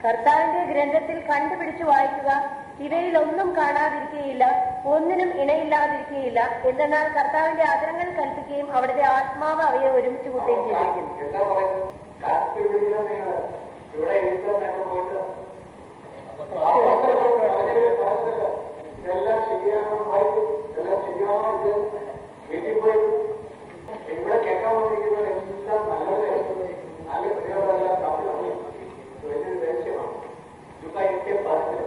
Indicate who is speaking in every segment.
Speaker 1: കർത്താവിന്റെ ഗ്രന്ഥത്തിൽ കണ്ടുപിടിച്ചു വായിക്കുക. ഇവയിലൊന്നും കാണാതിരിക്കുകയില്ല, ഒന്നിനും ഇണയില്ലാതിരിക്കുകയില്ല. എന്തെന്നാൽ കർത്താവിന്റെ ആദരങ്ങൾ കൽപ്പിക്കുകയും അവിടുത്തെ ആത്മാവ് അവയെ ഒരുമിച്ച് കൂട്ടുകയും ചെയ്തിരിക്കുന്നു.
Speaker 2: ഇതെല്ലാം ശരിയാണോ വായിക്കും, ഇതെല്ലാം ശരിയാണോ ഇത് വീട്ടിൽ പോയി ഇവിടെ കേൾക്കാൻ വന്നിരിക്കുന്നത് എല്ലാം നല്ലത് നല്ല കുട്ടികളെല്ലാം തമ്മിൽ വലിയൊരു ദേഷ്യമാണ്.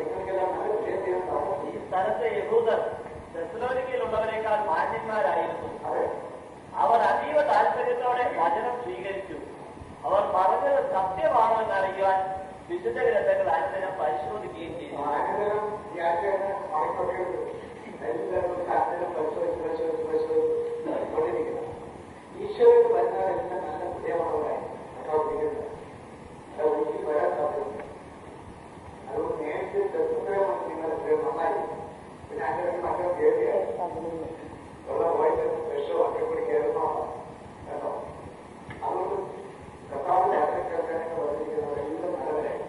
Speaker 2: നിങ്ങൾക്കെല്ലാം നല്ല വിജയം
Speaker 3: ഈ സ്ഥലത്തെ യഹൂദർ തെസ്സലോനിക്കയിലുള്ളവരെക്കാൾ മാന്യന്മാരായിരുന്നു. അവർ അതീവ താല്പര്യത്തോടെ വചനം സ്വീകരിച്ചു. അവർ പറഞ്ഞത് സത്യമാണെന്ന് അറിയുവാൻ വിശുദ്ധ ഗ്രന്ഥങ്ങൾ അനുദിനം പരിശോധിക്കുകയും ചെയ്തു.
Speaker 2: ഈശോയ്ക്ക് വരുന്നവരെല്ലാം നല്ല ഹൃദയമുള്ളവരായി ഒരിക്കലും വരാൻ സാധിക്കും. അതുകൊണ്ട് നേരത്തെ തെറ്റുകയാണ് നിങ്ങൾ നന്നായി. പിന്നെ അങ്ങനെ മക്കൾ കേൾക്കുകയായി ഉള്ള പോയിട്ട് വിഷോ ഒക്കെ കൂടി കയറുന്നോ കേട്ടോ. അതുകൊണ്ട് കർത്താവിന്റെ ആഗ്രഹം കേൾക്കാനൊക്കെ വന്നിരിക്കുന്നവരെല്ലാം നല്ലവരായി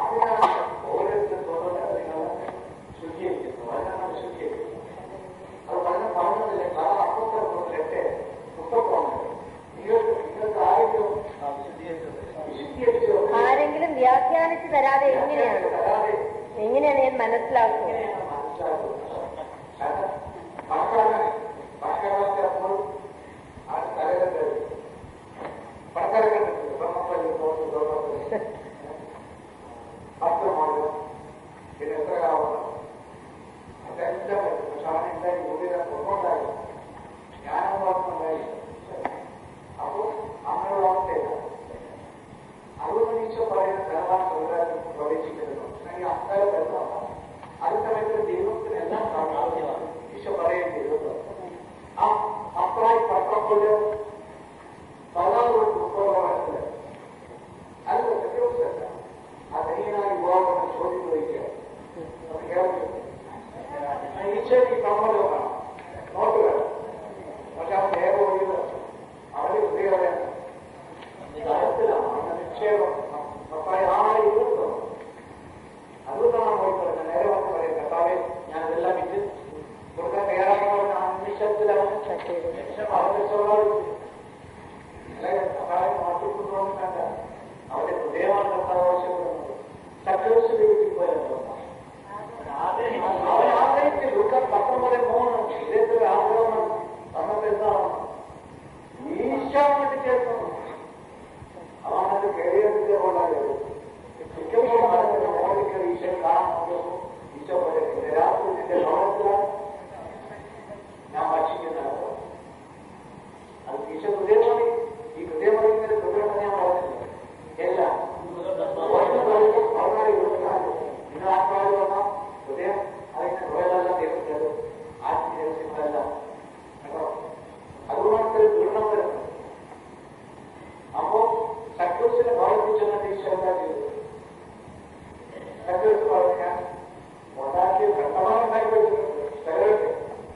Speaker 2: അതിനാണ് ഓരോരുത്തരും തോന്നുന്നത് നിങ്ങൾ ശുദ്ധീകരിക്കുന്നത്. അതിനാണ് ശുദ്ധീകരിക്കുന്നത്. അത് വളരെ പറഞ്ഞതില്ലേ കാരണം അപ്പുറത്തെ മുപ്പത്തോണ്ട് നിങ്ങൾക്ക്
Speaker 1: ആരെങ്കിലും വ്യാഖ്യാനിച്ചു തരാതെ എങ്ങനെയാണ് ഞാൻ മനസ്സിലാക്കുക?
Speaker 2: പിന്നെ എത്ര കാലമാണ് അതെല്ലാം പക്ഷെ അവനെന്തായി കൂടുതൽ ഒന്നുണ്ടായി ഞാനൊന്നുണ്ടായി. അപ്പോൾ അങ്ങനെയുള്ള അവസ്ഥയില്ല. അതുകൊണ്ട് ഈശോ പറയുന്ന ധനവാൻ സമുദായത്തിൽ പ്രവേശിക്കരുത്. അല്ലെങ്കിൽ അക്കാലം വരുന്നതാണ്. അത് സമയത്ത് ദൈവത്തിന് എല്ലാം ആവശ്യമാണ്. ഈശോ പറയുകയും ചെയ്തത് ആ അപ്പറായി പട്ടപ്പോൾ 14 വയസ്സില് അത് സത്യവസ്ഥ ആ ധനിയനായ യുവാവിനെ ചോദ്യം ചോദിക്കുക. അത് കേൾക്കും ഈശോയ്ക്ക് സമ്മതം വേണം, നോട്ട് വേണം. പക്ഷെ അവൻ വേഗം ഒഴിയുന്നത് അവര് ഹൃദയമാണ് നിക്ഷേപം ആയിരുന്നോ. അതുകൊണ്ടാണ് പോയി പറഞ്ഞത്. നേരെ വന്ന് പറയും കർത്താവേ ഞാൻ ഇതെല്ലാം വിറ്റ് കൊടുക്കാൻ തയ്യാറാക്കാൻ ആ നിമിഷത്തിലാണ് കർത്താവിനെ മാറ്റിക്കൊണ്ടുപോകാൻ വേണ്ട. അവന്റെ ഹൃദയമാണ് കർത്താവ് ആവശ്യപ്പെടുന്നത്. സത്യവസ്ഥയിൽ പോയാൽ അവൻ ആഗ്രഹിച്ച് ലൂക്കാസ് 19:3 ഇതേപോലെ ആഗ്രഹമാണ് നമുക്ക് എന്താണ് ഈശോ വേണ്ടി ചേർക്കുന്നു. അവനത് കയറിയതിന്റെ കൊണ്ടാണ് മിക്കപ്പോഴും നടക്കുന്ന മോളിൽ കയറി ഈശോ കാണാൻ നോക്കുമ്പോൾ ഈശോ പറയുന്നത് രാത്രിന്റെ ഭവനത്തിലാണ് ഞാൻ ഭക്ഷിക്കുന്നത്. അത് ഈശോ ഹൃദയമറി ഈ ഹൃദയമറിയുന്നതിന്റെ ഹൃദയം ഞാൻ പറഞ്ഞില്ല എല്ലാം നിങ്ങൾ ആത്മാവ് വന്നാൽ ഹൃദയം അതിന്റെ ഹൃദയമെല്ലാം തീർച്ചത് ആത്മീയല്ല കേട്ടോ. അതുകൊണ്ട് ദുരണം വരുന്നത്. അപ്പോ സക്യൂസിനെ പ്രവർത്തിച്ചെന്നിട്ട് ഈശോ എന്താ ചെയ്തത്? സക്യൂസ് പറഞ്ഞാൽ ഉണ്ടാക്കി ഘട്ടമാണ്ടായി വെച്ചിട്ടുണ്ട്. സ്ഥലത്ത്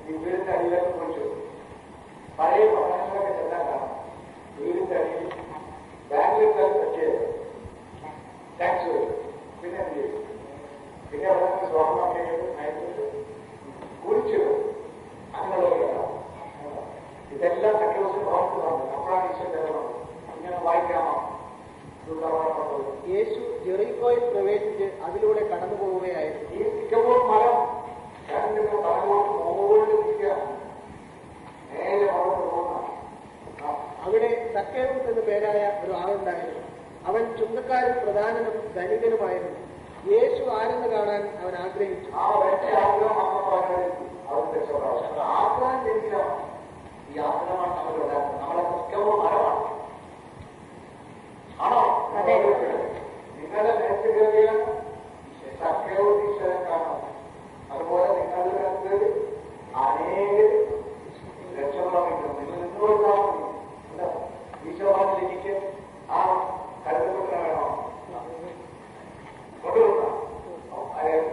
Speaker 2: ഈ വീടിന്റെ അടിയിലൊക്കെ കുറിച്ചു പഴയ ഭവനങ്ങളൊക്കെ ചെല്ലാൻ കാണാം. വീടിന്റെ അടിയിൽ ബാങ്കിൽ പറ്റിയത് ടാക്സ് വരും. പിന്നെ എന്ത് ചെയ്യും? പിന്നെ അവിടെ സ്വർണ്ണമൊക്കെ നയിച്ചിട്ട് കുറിച്ചിടും. അങ്ങനെയുള്ള ഇതെല്ലാം സക്യൂസിന് പ്രവർത്തിക്കുന്നുണ്ട്. അപ്പോഴാണ് ഈശോ തരുന്നത്. ഇങ്ങനെ വായിക്കാമോ?
Speaker 4: യേശു ജെറിക്കോയിൽ പ്രവേശിച്ച് അതിലൂടെ കടന്നു പോവുകയായിരുന്നു.
Speaker 2: ഈ സിക്കപ്പോൾ മരം രണ്ടിന്റെ തലകോട്ട് മുകളിൽ നിൽക്കുക നേരെ വളർന്നു പോകുന്ന
Speaker 4: അവിടെ സക്കേവൂസ് എന്ന് പേരായ ഒരു ആളുണ്ടായിരുന്നു. അവൻ ചുങ്കക്കാരും പ്രധാനനും ധനികനുമായിരുന്നു. യേശു ആരെന്ന് കാണാൻ അവൻ ആഗ്രഹിച്ചു.
Speaker 2: ആ ഒറ്റ ആഗ്രഹം അവരുടെ ആഗ്രഹം ശരിക്കില്ല. ഈ ആഗ്രഹമാണ് നമ്മളുണ്ടാക്കുന്നത്. നമ്മളെ സിക്കപ്പോൾ മരമാണ്. ആണോ? നിങ്ങളുടെ നേരത്തെ കയറിയ സഖ്യവും ഈശ്വരൻ കാണാം. അതുപോലെ നിങ്ങളുടെ അടുത്ത് അനേക ലക്ഷങ്ങളാണ്. നിങ്ങൾ നിന്നുകൊടുത്താൽ മതി. ഈശ്വരത്തിൽ എനിക്ക് ആ കരുതപ്പെട്ട വേണോ കൊണ്ടുകൊടുക്കാം.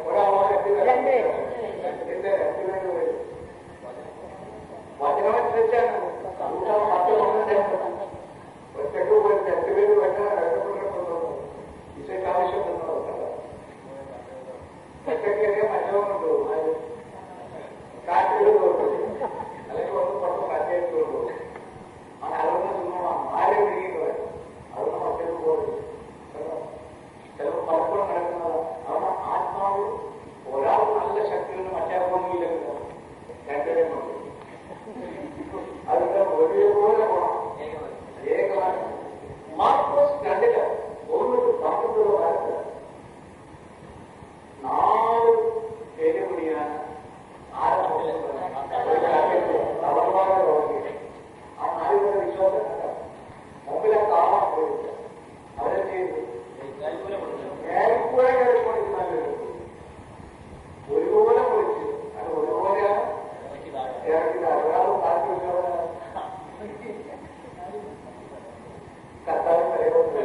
Speaker 2: ഒരാളെ ഒറ്റയ്ക്ക് മറ്റവൻ കൊണ്ടുപോകും. അത് കാറ്റുകൾ കൊണ്ടുപോകും, അല്ലെങ്കിൽ ഒന്ന് പുറത്ത് കാറ്റേക്ക് കൊണ്ടുപോകും. അതൊന്ന് തിന്നോളാം, ആരെ പിടിക്കുന്നത് അതൊന്നും മറ്റൊരു പോകും. ചിലപ്പോൾ പലപ്പോഴും നടക്കുന്നത് അവിടെ ആത്മാവ് ഒരാൾ നല്ല ശക്തികൾ മറ്റേ ഭൂമിയിലെങ്കിലും രണ്ടുപേരും കൊണ്ട് അതിന്റെ ഒരുപോലെ പോകണം. ഏകമാണ് മാർക്കോസ് 2 1-12 കാലത്ത് 4 പേര് കൂടിയാണ് തളർവാതെ രോഗികൾ. ആ 4 പേരുടെ വിശ്വാസം മുമ്പിലെ കാണാൻ പോയിട്ട് അവരെ ചെയ്ത് മേൽപ്പുഴ കയറി പൊളിക്കുന്ന ഒരുപോലെ പൊളിച്ച് അത് ഒരുപോലെയാണ് ഇറക്കിയത്. ഒരാളും കാറ്റ് വെച്ചവരാണ് കർത്താവ് പറയുന്നത്.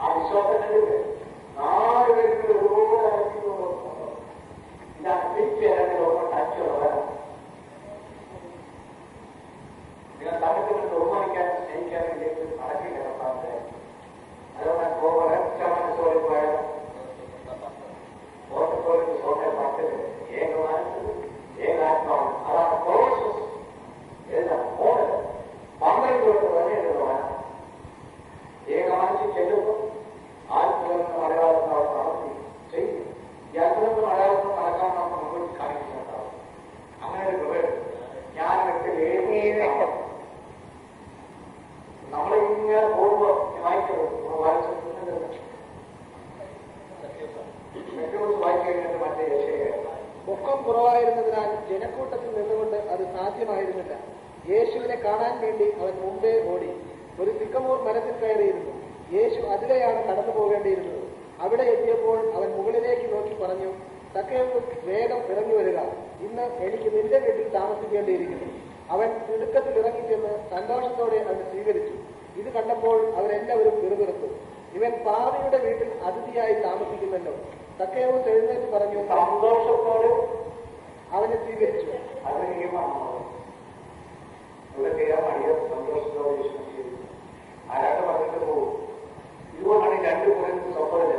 Speaker 2: ആ വിശ്വാസത്തിന്റെ 4 പേർക്ക് ഒരുപോലെ ഇറക്കിയിട്ടുള്ളൂ. ഇതാണ് തിരിച്ചേരാൻ ലോകം ടച്ചുള്ളവരാണ്. നിങ്ങൾ തമ്മിൽ ബഹുമാനിക്കാൻ സ്നേഹിക്കാൻ വേണ്ടി നടക്കില്ല കർത്താവിന്റെ. അതുകൊണ്ട് ഒരൊറ്റ മനസ്സോടെ പോയാൽ ഓട്ടത്തോടെ സോട്ടെ പാട്ടിൽ ഏക മനസ്സ് ഏകാത്മാവ്. അതാണ് പ്രോസസ്. എല്ലാം 12 വരെയുള്ളതാണ്. ഏക മനസ്സിൽ ചെല്ലുമ്പോൾ ആത്മബന്ധം അടയാളത്തിൽ അവർ നടത്തി ചെയ്യും. ഈ അത്ഭുതം അടയാളത്തിൽ നടക്കാൻ നമുക്ക് മുമ്പിൽ കാണിക്കുന്നുണ്ടാവും. അങ്ങനെ ഒരു കൃപ ഞാൻ 7 നമ്മളിങ്ങനെ പോകുമ്പോൾ വായിക്കുന്നത് വായിച്ചു കഴിഞ്ഞിട്ട് മറ്റേ
Speaker 4: പൊക്കം കുറവായിരുന്നതിനാൽ ജനക്കൂട്ടത്തിൽ നിന്നുകൊണ്ട് അത് സാധ്യമായിരുന്നില്ല. യേശുവിനെ കാണാൻ വേണ്ടി അവൻ മുമ്പേ ഓടി ഒരു സിക്കമോർ മരത്തിൽ കയറിയിരുന്നു. യേശു അതിലെയാണ് കടന്നു പോകേണ്ടിയിരുന്നത്. അവിടെ എത്തിയപ്പോൾ അവൻ മുകളിലേക്ക് നോക്കി പറഞ്ഞു, സക്കേവ്, വേഗം ഇറങ്ങി വരിക, ഇന്ന് എനിക്ക് നിന്റെ വീട്ടിൽ താമസിക്കേണ്ടിയിരിക്കുന്നു. അവൻ തിടുക്കത്തിൽ ഇറങ്ങിച്ചെന്ന് സന്തോഷത്തോടെ അവൻ സ്വീകരിച്ചു. ഇത് കണ്ടപ്പോൾ അവരെല്ലാവരും പിറുപിറുത്തു, ഇവൻ പാപിയുടെ വീട്ടിൽ അതിഥിയായി താമസിക്കുന്നല്ലോ. സക്കേവ് എഴുന്നേറ്റ് പറഞ്ഞു,
Speaker 2: സന്തോഷത്തോടെ
Speaker 4: അവനെ സ്വീകരിച്ചു.
Speaker 2: സന്തോഷത്തോടെ ആരാണ്ട് പറഞ്ഞിട്ട് പോകും. ഇതുകൊണ്ടാണ് 2 കുറിച്ച് സ്വപ്നത്തില്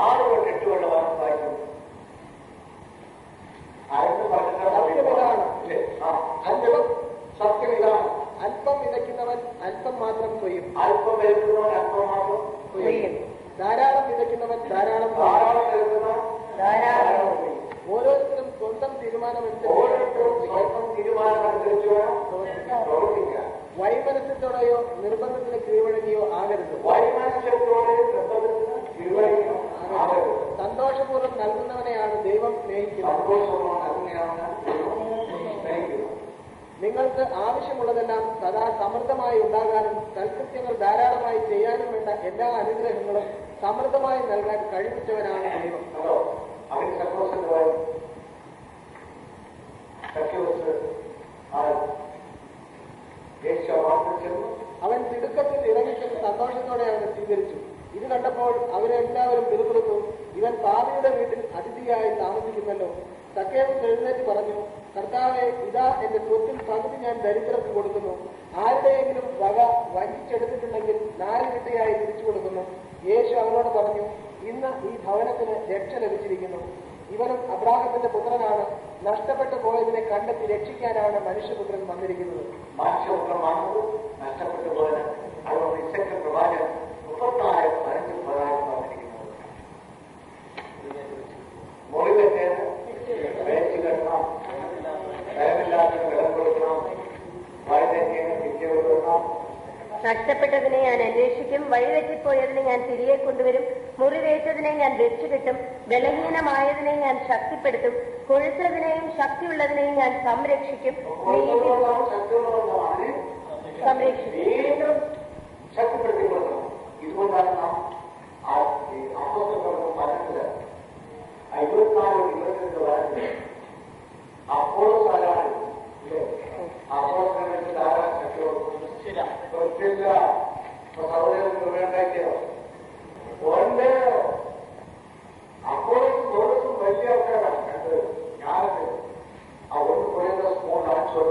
Speaker 2: 6 തൊട്ട് 8 വരെ വായിക്കുന്നത്. ആരെങ്കിലും
Speaker 4: സത്യമിതാണ്,
Speaker 2: സത്യം ഇതാണ്.
Speaker 4: അല്പം വിതയ്ക്കുന്നവൻ അല്പം മാത്രം കൊയ്യും,
Speaker 2: അല്പം വരുന്നവൻ അല്പം മാത്രം
Speaker 4: കൊയ്യും. ധാരാളം വിതയ്ക്കുന്നവൻ ധാരാളം
Speaker 2: ധാരാളം വരുന്നവൻ ധാരാളം കൊയ്യും.
Speaker 4: ഓരോരുത്തരും സ്വന്തം
Speaker 2: തീരുമാനമനുസരിച്ച് വേണം പ്രവർത്തിക്കുക.
Speaker 4: വൈമനസ്യത്തോടെയോ നിർബന്ധത്തിന് കീഴ്വഴങ്ങിയോ ആകരുത്.
Speaker 2: വൈമനസ്യത്തോടെ നിർബന്ധത്തിന് കീഴ്വഴങ്ങിയോ ആകരുത്.
Speaker 4: സന്തോഷപൂർവ്വം നൽകുന്നവനെയാണ് ദൈവം സ്നേഹിക്കുന്നത്.
Speaker 2: സന്തോഷപൂർവ്വം നൽകുന്നതാണ് ദൈവം സ്നേഹിക്കുന്നത്.
Speaker 4: നിങ്ങൾക്ക് ആവശ്യമുള്ളതെല്ലാം സദാ സമൃദ്ധമായി ഉണ്ടാകാനും സൽകൃത്യങ്ങൾ ധാരാളമായി ചെയ്യാനും വേണ്ട എല്ലാ അനുഗ്രഹങ്ങളും സമൃദ്ധമായി നൽകാൻ കഴിവിച്ചവനാണ് ദൈവം.
Speaker 2: അവന് സന്തോഷം
Speaker 4: അവൻ തിടുക്കത്തിൽ ഇറങ്ങിച്ചെന്ന് സന്തോഷത്തോടെ അവനെ സ്വീകരിച്ചു. ഇത് കണ്ടപ്പോൾ അവരെല്ലാവരും പിറുപിറുത്തു, ഇവൻ പാപിയുടെ വീട്ടിൽ അതിഥിയായി താമസിക്കുന്നല്ലോ. സക്കേവ് എഴുന്നേറ്റ് പറഞ്ഞു, കർത്താവേ, ഇതാ എന്റെ സ്വത്തിൽ പകുതി ഞാൻ ദരിദ്രർക്ക് കൊടുക്കുന്നു. ആരുടെയെങ്കിലും വക വഞ്ചിച്ചെടുത്തിട്ടുണ്ടെങ്കിൽ 4 ഇരട്ടിയായി തിരിച്ചു കൊടുക്കുന്നു. യേശു അവനോട് പറഞ്ഞു, ഇന്ന് ഈ ഭവനത്തിന് രക്ഷ ലഭിച്ചിരിക്കുന്നു. ഇവനും അബ്രാഹത്തിന്റെ പുത്രനാണ്. നഷ്ടപ്പെട്ടു പോയതിനെ കണ്ടെത്തി രക്ഷിക്കാനാണ് മനുഷ്യപുത്രൻ വന്നിരിക്കുന്നത്.
Speaker 2: മനുഷ്യപുത്രൻ വന്നത് നഷ്ടപ്പെട്ടു പോയത്. അതുകൊണ്ട് ഇസക്ക് പ്രവാചകൻ 34 പ്രകാരം വന്നിരിക്കുന്നത്. മുറിവെച്ചേന് വേച്ച് കെട്ടണം, ഭയമില്ലാത്തതിന് വിലം കൊടുക്കണം, വഴിതെറ്റിയതിന് ശിക്ഷ കൊടുക്കണം.
Speaker 1: നഷ്ടപ്പെട്ടതിനെ ഞാൻ അന്വേഷിക്കും, വഴിതെറ്റിപ്പോയതിനെ ഞാൻ തിരികെ കൊണ്ടുവരും, മുറിവേറ്റതിനെ ഞാൻ രക്ഷകിട്ടും, ബലഹീനമായതിനെ ഞാൻ ശക്തിപ്പെടുത്തും, കൊഴുത്തതിനെയും ശക്തിയുള്ളതിനെയും ഞാൻ സംരക്ഷിക്കും.
Speaker 2: വീണ്ടും ശക്തിപ്പെടുത്തി കൊടുക്കണം. ഇതുകൊണ്ടാണ് നാം അപ്പോസ്തലർ പറഞ്ഞത് 54-22 വയസ്സിൽ അപ്പോളോസ് ആരാണ്? അപ്പോസ്തലർക്ക് ധാരാളം ശക്തി കൊടുക്കുന്നു. സഹോദരങ്ങൾക്ക് വേണ്ടാക്കിയോ ഉണ്ട്. അപ്പോഴും തോറും വലിയ ആൾക്കാരാണ് കണ്ടത്. ഞാനത് ആ ഒന്ന് കുറേ സ്കൂൾ ഡാൻസ്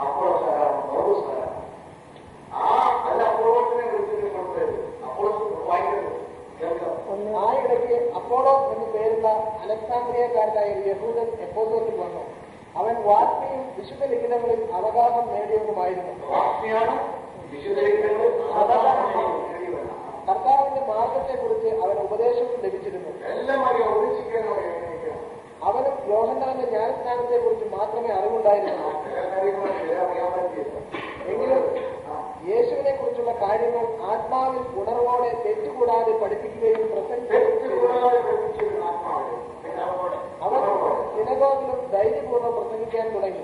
Speaker 2: അപ്പോഴോ സാറാണ്, ഓരോ സാറാണ്. അപ്പോഴത്തിനെ വിളിച്ചിട്ട് കൊടുത്തത്. അപ്പോൾ വായിക്കുന്നത് കേൾക്കാം.
Speaker 4: ആ ഇടയ്ക്ക് അപ്പോൾ അപ്പോളോ എന്ന് പേരുള്ള അലക്സാണ്ട്രിയക്കാരനായ ഒരു യഹൂദൻ എഫോസോസിൽ വന്നു. അവൻ വാഗ്മിയും വിശുദ്ധ ലിഖിതങ്ങളിൽ അവഗാഹം നേടിയവനുമായിരുന്നു. കർത്താവിന്റെ മാർഗത്തെക്കുറിച്ച് അവന് ഉപദേശവും ലഭിച്ചിരുന്നു. അവനും യോഹന്നാന്റെ ജ്ഞാനസ്നാനത്തെക്കുറിച്ച് മാത്രമേ അറിവുണ്ടായിരുന്നുള്ളൂ. എങ്കിലും യേശുവിനെ കുറിച്ചുള്ള കാര്യങ്ങൾ ആത്മാവിൽ ഉണർവോടെ തെറ്റുകൂടാതെ പഠിപ്പിക്കുകയും പ്രസംഗിക്കുകയും അവൻ സിനഗോഗിലും ധൈര്യപൂർവ്വം പ്രസംഗിക്കാൻ തുടങ്ങി.